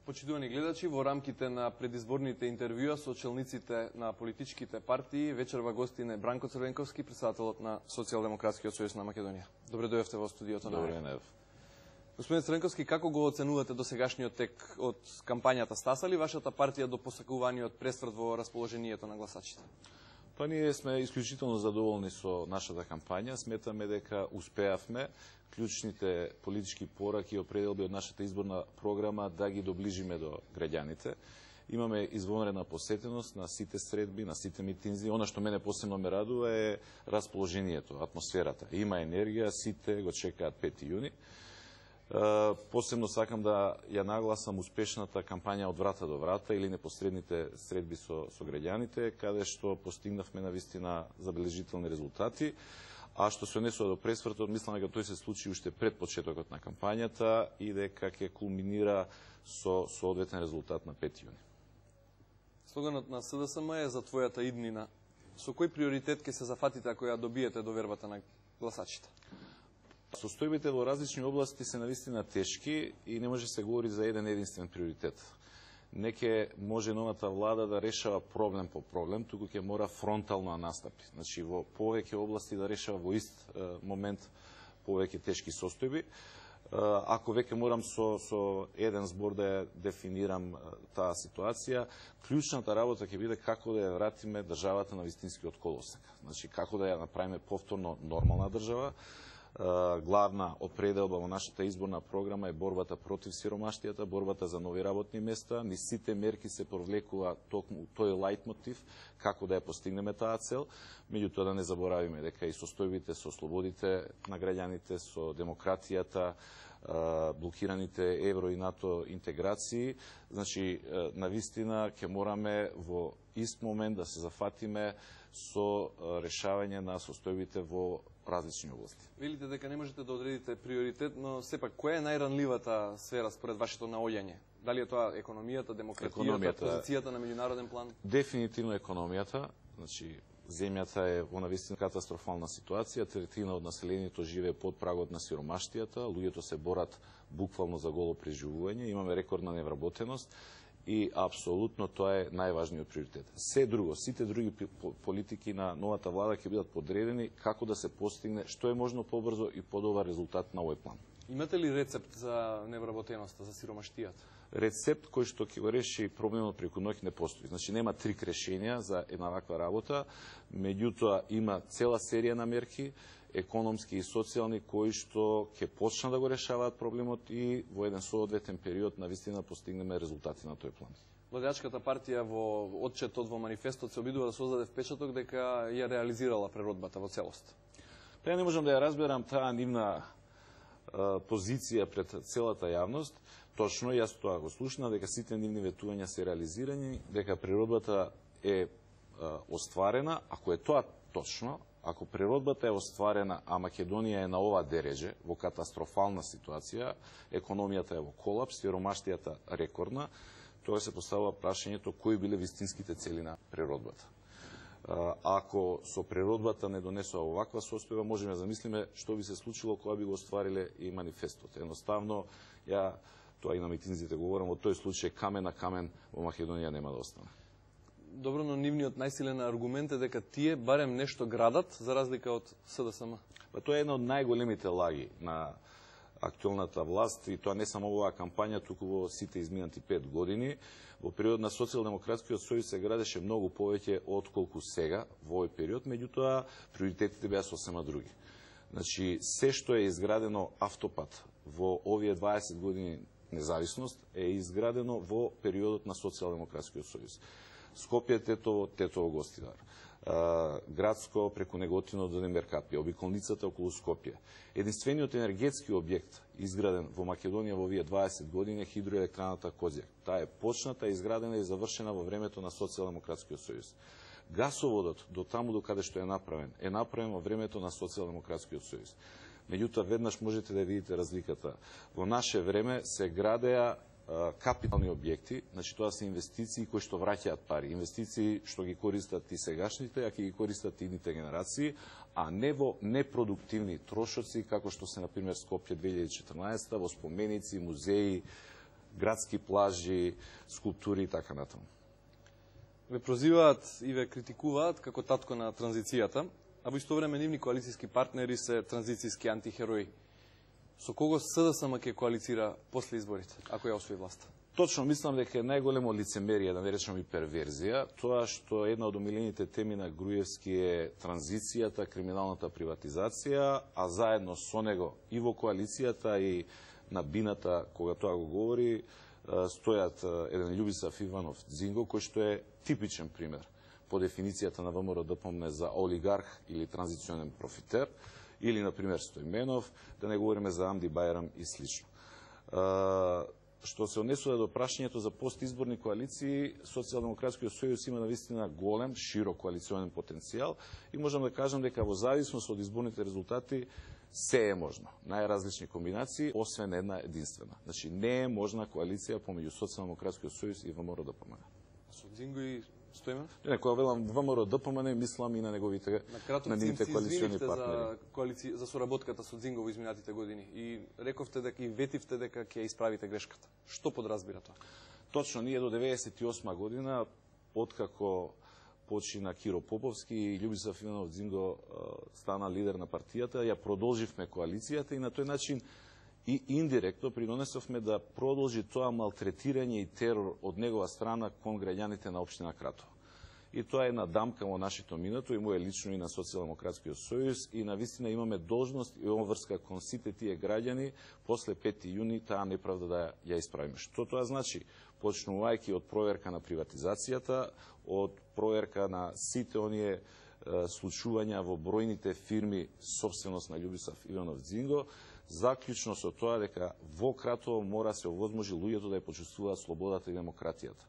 Почитувани гледачи, во рамките на предизборните интервјуа со челниците на политичките партии, вечерва гостин е Бранко Црвенковски, председателот на Социјалдемократскиот сојуз на Македонија. Добре дојавте во студиото на Добре, Господин Црвенковски, како го оценувате досегашниот тек од кампањата? Стаса ли вашата партија до посакуваниот пресврт во расположението на гласачите? Па ние сме исклучително задоволни со нашата кампања. Сметаме дека успеавме клучните политички пораки и определби од нашата изборна програма да ги доближиме до граѓаните. Имаме извонредна посетеност на сите средби, на сите митинзи. Она што мене посебно ме радува е расположението, атмосферата. Има енергија, сите го чекаат 5 јуни. Посебно сакам да ја нагласам успешната кампања од врата до врата или непосредните средби со граѓаните, каде што постигнавме навистина забележителни резултати. А што се однесува до пресвртот, мислам дека тој се случи уште пред почетокот на кампањата и дека ќе кулминира со соодветен резултат на 5 јуни. Слоганот на СДСМ е за твојата иднина. Со кој приоритет ќе се зафатите ако ја добиете довербата на гласачите? Состојбите во различни области се навистина тешки и не може се говори за еден единствен приоритет. Не ќе може новата влада да решава проблем по проблем, туку ќе мора фронтално да настапи. Значи, во повеќе области да решава во ист момент повеќе тешки состојби. Ако веќе морам со еден збор да ја дефинирам таа ситуација, клучната работа ќе биде како да ја вратиме државата на вистинскиот колосек. Значи, како да ја направиме повторно нормална држава. Главна определба во нашата изборна програма е борбата против сиромаштијата, борбата за нови работни места. Низ сите мерки се провлекува токму тој лајтмотив како да ја постигнеме таа цел. Меѓутоа да не заборавиме дека и состојбите со слободите на граѓаните, со демократијата, блокираните евро и НАТО интеграции, значи навистина ќе мораме во ист момент да се зафатиме со решавање на состојбите во различни области. Велите дека не можете да одредите приоритет, но сепак која е најранливата сфера според вашето наоѓање? Дали е тоа економијата, демократијата, позицијата на меѓународен план? Дефинитивно економијата. Значи, земјата е во навистина катастрофална ситуација, третина од населението живее под прагот на сиромаштијата, луѓето се борат буквално за голо преживување, имаме рекордна невработеност и апсолутно тоа е најважниот приоритет. Се друго, сите други политики на новата влада ќе бидат подредени како да се постигне што е можно побрзо и подобар резултат на овој план. Имате ли рецепт за невработеноста, за сиромаштијата? Рецепт кој што ќе го реши проблемот преку ноќ не постои. Значи нема трик решенија за една ваква работа, меѓутоа има цела серија на мерки, економски и социјални, кои што ќе почнат да го решаваат проблемот и во еден соодветен период навистина постигнеме резултати на тој план. Владеачката партија во отчетот во манифестот се обидува да создаде впечаток дека ја реализирала преродбата во целост. Па ја не можам да ја разберам таа нивна позиција пред целата јавност. Точно, јас тоа го слушнав, дека сите нивни ветувања се реализирани, дека природбата е остварена. Ако е тоа точно, ако природбата е остварена, а Македонија е на ова дереже, во катастрофална ситуација, економијата е во колапс, сиромаштијата рекордна, тоа се поставува прашањето кои биле вистинските цели на природбата. Ако со природбата не донесува оваква состојба, можеме да замислиме што би се случило кога би го оствариле и манифестот. Едноставно, тоа и на митинзите говорам, во тој случај камен на камен во Македонија нема да остане. Добро, но нивниот најсилен аргумент е дека тие барем нешто градат, за разлика од СДСМ. Па тоа е една од најголемите лаги на актуелната власт и тоа не само во оваа кампања, туку во сите изминати 5 години. Во период на Социјалдемократскиот сојуз се градеше многу повеќе отколку сега во овој период, меѓутоа приоритетите беа сосема други. Значи, се што е изградено автопат во овие 20 години независност е изградено во периодот на Социјалдемократскиот сојуз. Скопје Тетово, Тетово Гостидар, Градско преку Неготино до Демеркапија, обиколницата околу Скопје. Единствениот енергетски објект изграден во Македонија во овие 20 години е хидроелектраната Козјак. Таа е почната, изградена и завршена во времето на Социјалдемократскиот сојуз. Гасоводот до таму до каде што е направен во времето на Социјалдемократскиот сојуз. Меѓутоа, веднаш можете да видите разликата. Во наше време се градеа капитални објекти, значи тоа се инвестиции кои што враќаат пари, инвестиции што ги користат и сегашните, а ќе ги користат и идните генерации, а не во непродуктивни трошоци, како што се, например, Скопје 2014, во споменици, музеи, градски плажи, скулптури и така натаму. Ве прозиваат и ве критикуваат како татко на транзицијата, а во исто време нивни коалицијски партнери се транзицијски антихерои. Со кого СДСМ ќе коалицира после изборите, ако ја освои власта? Точно мислам дека е најголемо лицемерие, да не речем и перверзија, тоа што една од омилените теми на Груевски е транзицијата, криминалната приватизација, а заедно со него и во коалицијата и на бината, кога тоа го говори, стојат еден Љубисав Иванов Дзинго, кој што е типичен пример по дефиницијата на ВМРО-ДПМНЕ за олигарх или транзиционен профитер, или, например, Стојменов, да не говориме за Амди Бајрам и слично. Што се однесува до прашањето за постизборни коалиции, Социјалдемократскиот сојуз има навистина голем, широк коалиционен потенцијал и можам да кажам дека во зависност од изборните резултати се е можно. Најразлични комбинации, освен една единствена. Значи, не е можна коалиција помеѓу Социјалдемократскиот сојуз и ВМРО-ДПМНЕ. Со Дзинго и Стојменов? Не, кога велам ВМРО-ДПМНЕ, мислам и на неговите коалициони партнери. За соработката со Дзинго во изминатите години и рековте дека и ветивте дека ќе исправите грешката. Што подразбира тоа? Точно, ние до 98 година, откако почина Киро Поповски и Љубисав Иванов Дзинго стана лидер на партијата, ја продолживме коалицијата и на тој начин и индиректно придонесовме да продолжи тоа малтретирање и терор од негова страна кон граѓаните на општина Кратово. И тоа е една дамка во нашето минато, и моје лично и на Социјалдемократскиот сојуз, и навистина имаме должност и обврска кон сите тие граѓани после 5. јуни таа неправда да ја исправиме. Што тоа значи? Почнувајќи од проверка на приватизацијата, од проверка на сите оние случувања во бројните фирми собственост на Љубисав Иванов Дзинго, заклучно со тоа дека во Кратово мора се овозможи луѓето да ја почувствуваат слободата и демократијата,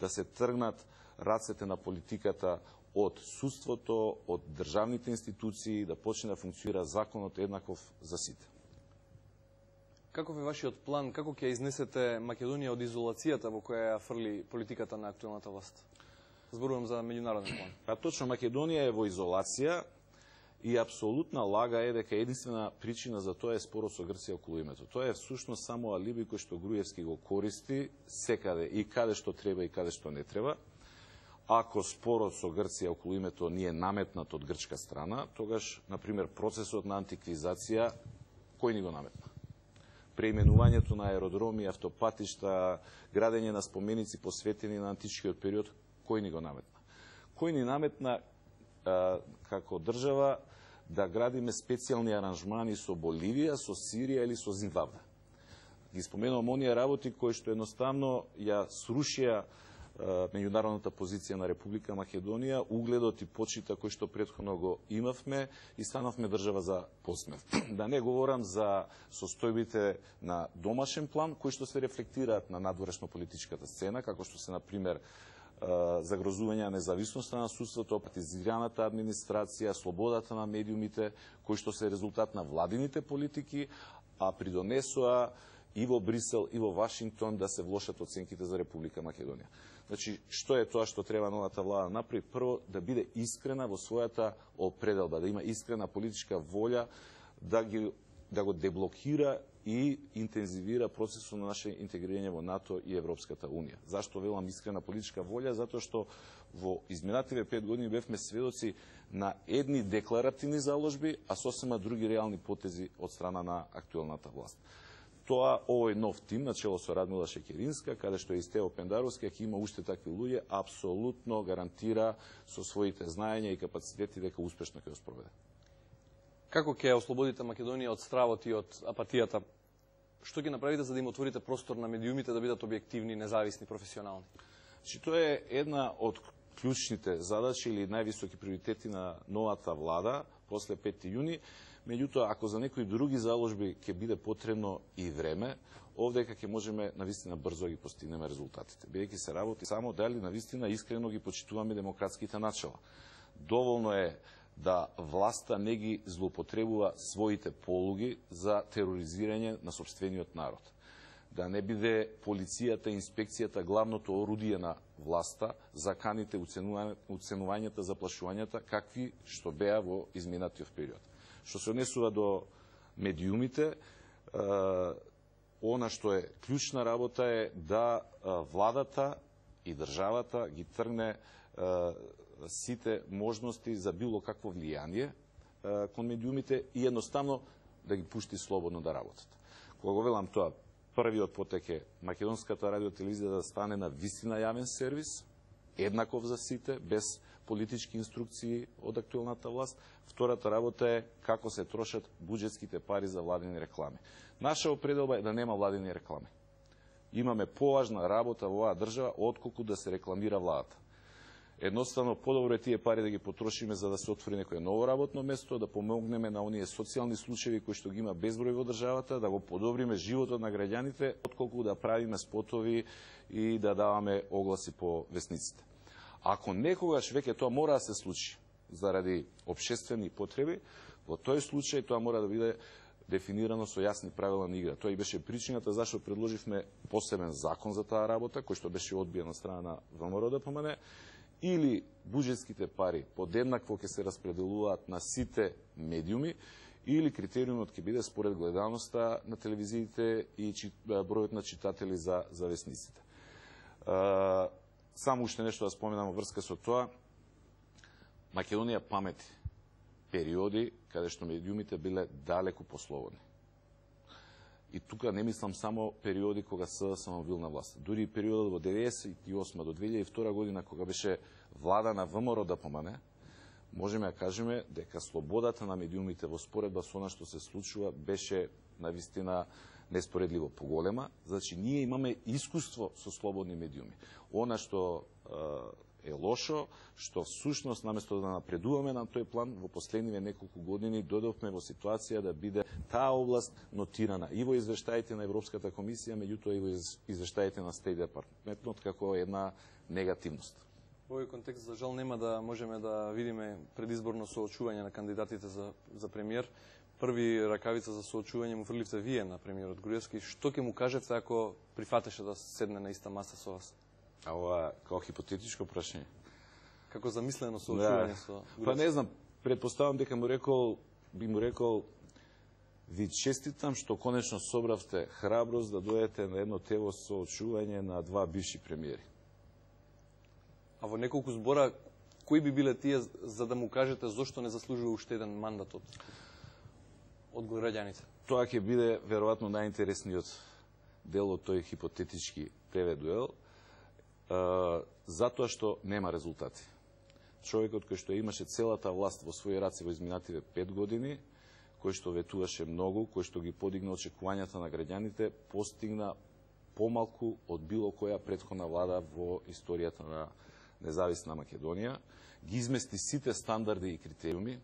да се тргнат рацете на политиката од судството, од државните институции, да почне да функционира законот еднаков за сите. Каков е вашиот план, како ќе изнесете Македонија од изолацијата во која ја фрли политиката на актуелната власт? Зборувам за меѓународен план. А точно, Македонија е во изолација и апсолутна лага е дека единствена причина за тоа е спорот со Грција околу името. Тоа е всушност само алиби кој што Груевски го користи секаде и каде што треба и каде што не треба. Ако спорот со Грција околу името не е наметнат од грчка страна, тогаш, например, процесот на антиквизација, кој ни го наметна? Преименувањето на аеродроми, автопатишта, градење на споменици посветени на античкиот период, кој ни го наметна? Кој ни наметна како држава да градиме специјални аранжмани со Боливија, со Сирија или со Зимбабве? Ги споменувам оние работи кои што едноставно ја срушија меѓународната позиција на Република Македонија, угледот и почита кој што претходно го имавме и станавме држава за посмев. Да не говорам за состојбите на домашен план, кои што се рефлектираат на надворешно политичката сцена, како што се, например, загрозување на независноста на судството, партизираната администрација, слободата на медиумите, кои што се резултат на владините политики, а придонесоа и во Брисел, и во Вашингтон да се влошат оценките за Република Македонија. Значи, што е тоа што треба новата влада направи? Прво, да биде искрена во својата определба, да има искрена политичка волја да го деблокира и интензивира процесот на наше интегрирање во НАТО и Европската Унија. Зашто велам искрена политичка волја? Затоа што во изминативе 5 години бевме сведоци на едни декларативни заложби, а сосема други реални потези од страна на актуелната власт. Тоа, овој нов тим, начело со Радмила Шекеринска, каде што е и Стево Пендаровски, ако има уште такви луѓе, апсолутно гарантира со своите знаења и капацитети дека успешно ќе го спроведе. Како ќе ослободите Македонија од стравот и од апатијата? Што ќе направите за да им отворите простор на медиумите да бидат објективни, независни, професионални? Тоа е една од клучните задачи или највисоки приоритети на новата влада после 5. јуни. Меѓутоа, ако за некои други заложби ќе биде потребно и време, овдека ќе можеме навистина брзо ги постигнеме резултатите. Бидејќи се работи само дали навистина искрено ги почитуваме демократските начала. Доволно е да власта не ги злоупотребува своите полуги за тероризирање на сопствениот народ. Да не биде полицијата и инспекцијата главното орудие на власта за каните, уценувањата, заплашувањата, какви што беа во изминатиот период. Што се однесува до медиумите, она што е клучна работа е да владата и државата ги тргне сите можности за било какво влијание кон медиумите и едноставно да ги пушти слободно да работат. Кога го велам тоа, првиот потек е македонската радиотелевизија да стане на вистина јавен сервис, еднаков за сите, без политички инструкции од актуелната власт. Втората работа е како се трошат буџетските пари за владени реклами. Наша определба е да нема владени реклами. Имаме поважна работа во оваа држава отколку да се рекламира владата. Едноставно, подобро е тие пари да ги потрошиме за да се отвори некое ново работно место, да помогнеме на оние социјални случаи кои што ги има безброј во државата, да го подобриме животот на граѓаните, отколку да правиме спотови и да даваме огласи по весниците. Ако некогаш веќе тоа мора да се случи заради општествени потреби, во тој случај тоа мора да биде дефинирано со јасни правила на игра. Тоа и беше причината зашто предложивме посебен закон за таа работа, кој што беше одбиен од страна на ВМРО ДПМН, или буџетските пари подеднакво ќе се распределуваат на сите медиуми, или критериумот ќе биде според гледаноста на телевизиите и бројот на читатели за весниците. Само уште нешто да споменам во врска со тоа. Македонија памети периоди каде што медиумите биле далеку послободни. И тука не мислам само периоди кога СДСМ бил на власт. Дури и периодот во 1998 до 2002 година, кога беше влада на ВМРО ДПМН, можеме да кажеме дека слободата на медиумите во споредба со она што се случува беше навистина неспоредливо поголема. Значи, ние имаме искуство со слободни медиуми. Она што е лошо, што всушност наместо да напредуваме на тој план, во последниве неколку години додовме во ситуација да биде таа област нотирана и во извештаите на Европската комисија, меѓутоа и во извештаите на Стејт Департментот како една негативност. Во овој контекст, за жал, нема да можеме да видиме предизборно соочување на кандидатите за премиер. Први ракавица за соочување му фрливте вие на премиерот Груевски. Што ќе му кажете ако прифатеше да седне на иста маса со вас? А ова како хипотетичко прашање? Како замислено соочување со Груевски? Па не знам, предпоставам дека би му рекол ви честитам што конечно собравте храброст да дојдете на едно тево соочување на два бивши премиери. А во неколку збора, кои би биле тие за да му кажете зошто не заслужува уште еден мандат од граѓаните? Тоа ќе биде веројатно најинтересниот дел од тој хипотетички ТВ дуел, затоа што нема резултати. Човекот кој што имаше целата власт во своји раце во изминативе 5 години, кој што ветуваше многу, кој што ги подигна очекувањата на граѓаните, постигна помалку од било која претходна влада во историјата на независна Македонија, ги измести сите стандарди и критериуми.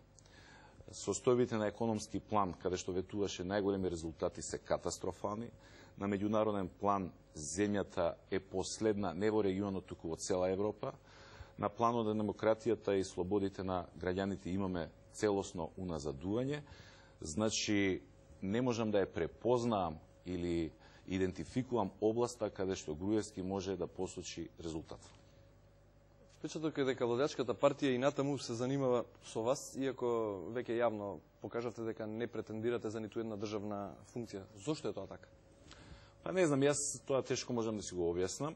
Состојбите на економски план, каде што ветуваше најголеми резултати, се катастрофални. На меѓународен план земјата е последна не во регионот, туку во цела Европа. На планот на демократијата и слободите на граѓаните имаме целосно уназадување. Значи, не можам да ја препознаам или идентификувам областа каде што Груевски може да посочи резултат. Впечаток е дека владачката партија и натаму се занимава со вас, иако веќе јавно покажавте дека не претендирате за ниту една државна функција. Зошто е тоа така? Па не знам, јас тоа тешко можам да си го објаснам.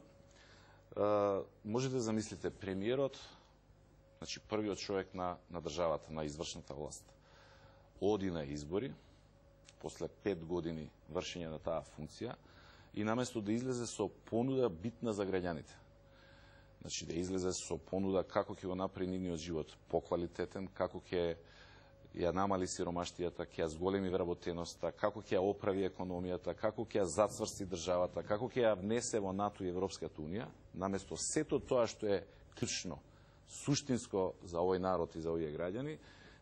Можете да замислите премиерот, значи првиот човек на државата, на извршната власт, оди на избори, после 5 години вршење на таа функција, и наместо да излезе со понуда битна за граѓаните, значи да излезе со понуда како ќе го направи нивниот живот поквалитетен, како ќе ја намали сиромаштијата, ќе ја зголеми вработеноста, како ќе ја оправи економијата, како ќе ја зацврсти државата, како ќе ја внесе во НАТО и Европската унија, наместо сето тоа што е клучно, суштинско за овој народ и за овие граѓани,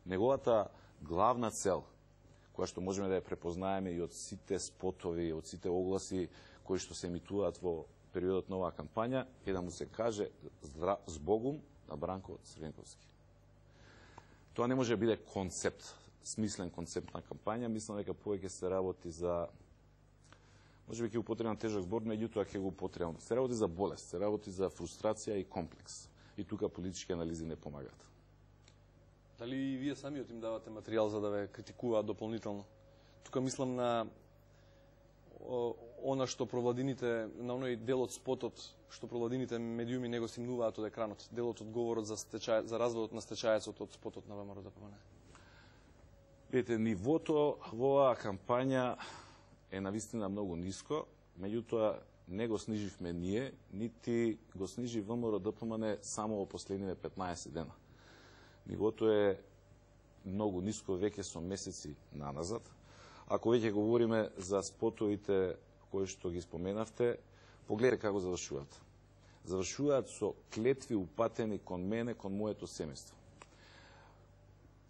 неговата главна цел, која што можеме да ја препознаеме и од сите спотови, од сите огласи кои што се емитуваат во периодот на оваа кампања, е да му се каже збогум на Бранко Црвенковски. Тоа не може да биде концепт, смислен концепт на кампања. Мислам дека повеќе се работи за, може би ќе употребам тежок збор, меѓутоа ќе го употребам. Се работи за болест, се работи за фрустрација и комплекс. И тука политички анализи не помагаат. Дали и вие самиот им давате материјал за да ве критикуваат дополнително? Тука мислам на она што провладините, на оној дел од спотот, што провладините медиуми не го симнуваат од екранот, делот од говорот за разводот на стечајецот од спотот на ВМРО-ДПМН? Видите, нивото во оваа кампања е навистина многу ниско, меѓутоа не го сниживме ние, нити го снижи ВМРО-ДПМН само во последниве 15 дена. Нивото е многу ниско веќе со месеци наназад. Ако веќе говориме за спотовите кои што ги споменавте, погледнете како завршуваат. Завршуваат со клетви упатени кон мене, кон моето семејство.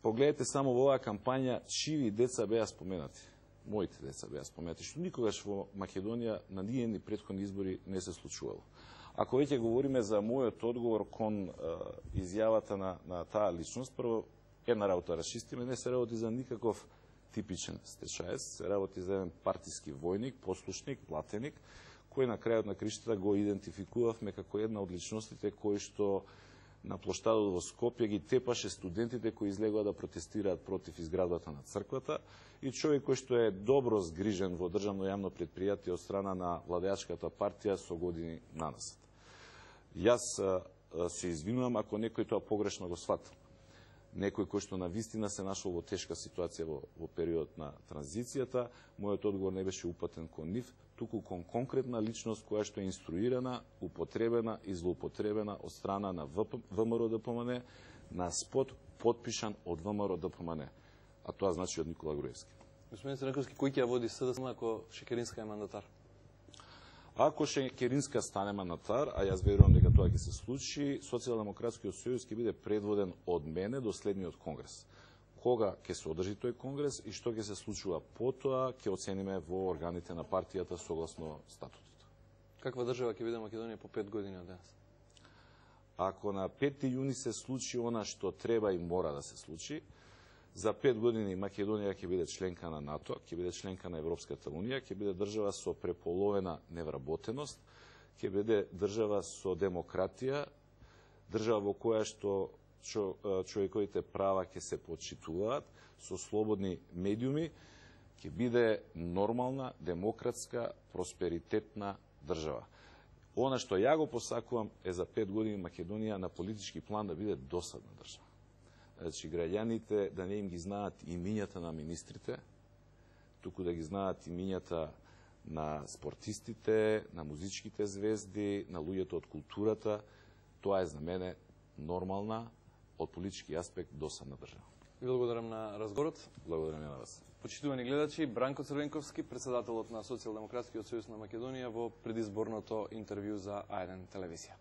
Погледнете само во оваа кампања чиви деца беа споменати. Моите деца беа споменати, што никогаш во Македонија на ниедни претходни избори не се случувало. Ако веќе говориме за мојот одговор кон изјавата на таа личност, прво една работа расчистиме, не се работи за никаков типичен стечаец, се работи за еден партиски војник, послушник, платеник, кој на крајот на криштата го идентификувавме како една од личностите кои што на плоштадот во Скопје ги тепаше студентите кои излегоа да протестираат против изградбата на црквата и човек кој што е добро згрижен во државно јавно предпријатие од страна на владеачката партија со години наназад. Јас се извинувам ако некој тоа погрешно го свата. Некој кој што навистина се нашол во тешка ситуација во период на транзицијата, мојот одговор не беше упатен кон нив, туку кон конкретна личност која што е инструирана, употребена и злоупотребена од страна на ВМРО-ДПМН на спот потпишан од ВМРО-ДПМН. А тоа значи од Никола Груевски. Господин Црнковски, кој ќе ја води СДСМ ако Шекеринска е мандатар? Ако Шекеринска стане мандатар, а јас верувам дека тоа ќе се случи, Социјалдемократскиот сојуз ќе биде предводен од мене до следниот конгрес. Кога ќе се одржи тој конгрес и што ќе се случува потоа, ќе оцениме во органите на партијата согласно статутот. Каква држава ќе биде Македонија по 5 години од денес? Ако на 5 јуни се случи она што треба и мора да се случи, за 5 години Македонија ќе биде членка на НАТО, ќе биде членка на Европската Унија, ќе биде држава со преполовена невработеност, ќе биде држава со демократија, држава во која што човековите права ќе се почитуваат, со слободни медиуми, ќе биде нормална, демократска, просперитетна држава. Она што ја го посакувам е за 5 години Македонија на политички план да биде досадна држава. Значи, граѓаните да не им ги знаат имињата на министрите, туку да ги знаат имињата на спортистите, на музичките звезди, на луѓето од културата. Тоа е за мене нормална, од политички аспект досадна држава. Ви благодарам на разговорот. Благодарам на вас. Почитувани гледачи, Бранко Црвенковски, председателот на Социјалдемократскиот сојуз на Македонија во предизборното интервју за А1 телевизија.